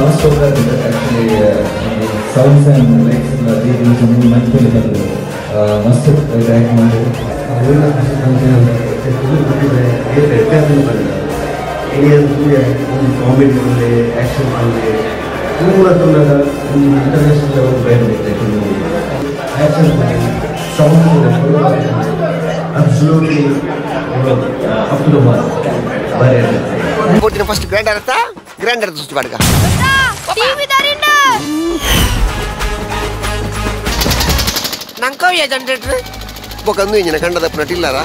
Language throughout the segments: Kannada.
ಮಸ್ತ್ ಹೋಗ್ತದೆ ಆ್ಯಕ್ಚುಲಿ ಸೌಂಡ್ಸ್ ಆ್ಯಂಡ್ ಲೈಟ್ಸ್ ಎಲ್ಲ ರೀತಿ ಮೈಕಲ್ಲಿ ಬರ್ತದೆ ಮಸ್ತ್ ಆ್ಯಕ್ಟ್ ಮಾಡಿ ಕಾಮಿಡಿ ಬಂದರೆ ಆ್ಯಕ್ಷನ್ ಬಂದರೆ ತುಂಬ ತುಂಬ ಇಂಟರ್ನ್ಯಾಷನಲ್ ಲೆವೆಲ್ ಬೇರೆ action sound absolutely up to the mark ಬಾರಿ ಫಸ್ಟ್ ಗ್ರ್ಯಾಂಡರ್ చూసి పడగా టీవీ దరిండ ನಂಕೋ ಯಾ ಜನರೇಟರ್ ಬೊಕಂದು ಇಂಜಿನ ಕಂಡ ತಪ್ಪನಟ್ಟಿಲ್ಲಾರಾ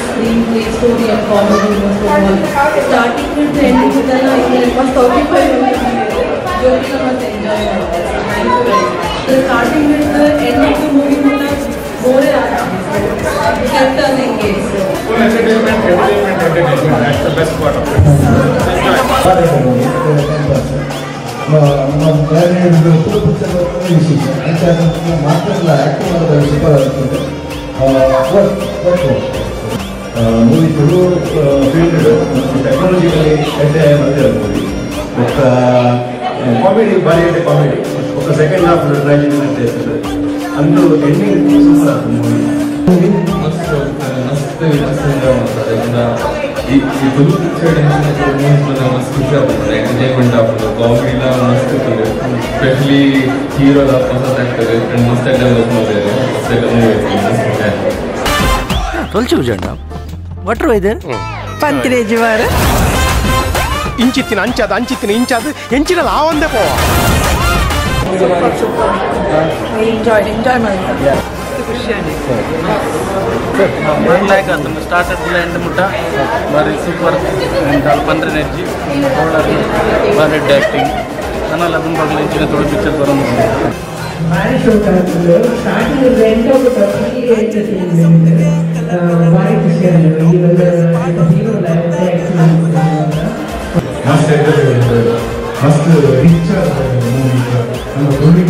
screen play story of comedy starting with ending ಇದೆಲ್ಲ ಇಲ್ಲಿ ಫಸ್ಟ್ 35 ಮಿನಿಟ್ಸ್ ಜೋಡಿ ಮಸ್ತ್ ಎಂಜಾಯ್ ಮಾಡ್ತಾರೆ ಸ್ಟಾರ್ಟಿಂಗ್ ವಿತ್ ಎಂಡಿಂಗ್ ಮೂವಿ ಕೂಡ ಬೋರೆ ಆಗ್ತದೆ ಕೆಟ್ಟ engage full entertainment that's the best part of it movie Tulu field technologically movie ఒక ಕಾಮಿಡಿ ಭಾರಿ ಇದೆ ಕಾಮಿಡಿ ఒక ಸೆಕೆಂಡ್ ಹಾಫ್ ಟ್ರಾಜಿಡಿ ಅಂತ ಇರ್ತದೆ ಅಂದು ಎಂಡಿಂಗ್ ಸೂಪರ್ ಆಗ್ತದೆ ಮೂವಿ ಮಸ್ತ್ ವಿಚಾರದಿಂದ ಮಾಡ್ತಾರೆ ಈ ತುಳು ಪಿಕ್ಚರ್ ಮಸ್ತ್ ಖುಷಿ ಆಗ್ತದೆ ಎಂಟರ್ಟೈನ್ಮೆಂಟ್ ಆಗ್ತದೆ ಕಾಮಿಡಿನ ಮಸ್ತ್ ಇರ್ತದೆ ಸ್ಪೆಷಲಿ ಹೀರೋದ ಹೊಸದು ಆಗ್ತದೆ ಮಸ್ತ್ ಡೆವಲಪ್ ಮಾಡಿದ್ದಾರೆ ಮಸ್ತ್ ತೊಲ್ಚು ಜಂಡ ಒಟ್ರು ಇದೆ ಪಂತ್ರೇಜಿ ವಾರ ಇಂಚಿತ್ತಿನ ಅಂಚಿತ್ತಿನ ಇಂಚಾದ ಹೆಂಚಿನ ಲಾವಂದೇ ಪೋ ಎಂಜಾಯ್ ಮಾಡ್ತಾರೆ like started to end mutta very super and pandre energy very acting anala dum bagla inchina thoda picture baron very show kartulu starting end of the entertainment very khushiyan even hero like ಮಸ್ತ್ ಎಂಟರ್ಟೈನ್ಮೆಂಟ್ ಮಸ್ತ್ ರಿಚ್ ಮೂವಿ ನಮ್ಮ ಧ್ವನಿ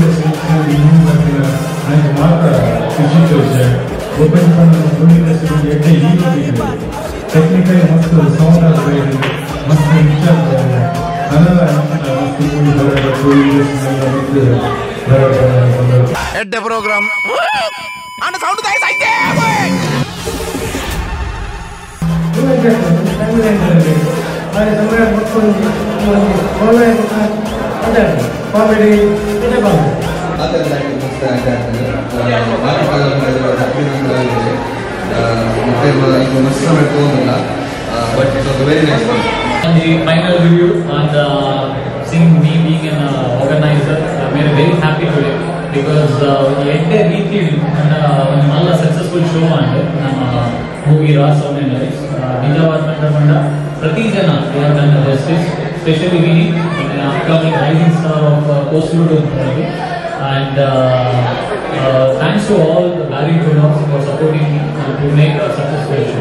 ನನಗೆ ಮಾತ್ರ ಖುಷಿ ತೋರಿಸಿದೆ ಓಪನ್ ಧ್ವನಿ ಎಡ್ಡೆ ಹೀರೋ ಟೆಕ್ನಿಕಲಿ ಮಸ್ತ್ ಸೌಂಡ್ ಆಗ್ತಾ ಮಸ್ತ್ ರಿಚ್ ಆಗ್ತಾ ಇದೆ ಅದೆಲ್ಲ ಮಸ್ತ್ ಮೂವಿ ಎಡ್ಡೆ ಪ್ರೋಗ್ರಾಮ್ ಅಣ್ಣ ಸೌಂಡ್ ಗಾಯ್ಸ್ ಐತೆ comedy The final review and seeing me being an organizer made me very happy today because entire ರೀತಿ ಒಂದು நல்ல successful show ಮಾಡಿ ನಮ್ಮ ಮೂವಿ ರಾಸ್ ಆನ್ ಲೈಫ್ ನಿಜವಾದ ಮಂಡ ಪ್ರತಿ ಜನ ಯಾರು ನನ್ನ justice specially Vini upcoming rising star of coastal and thanks to all the Barry Products for supporting me to make a successful show.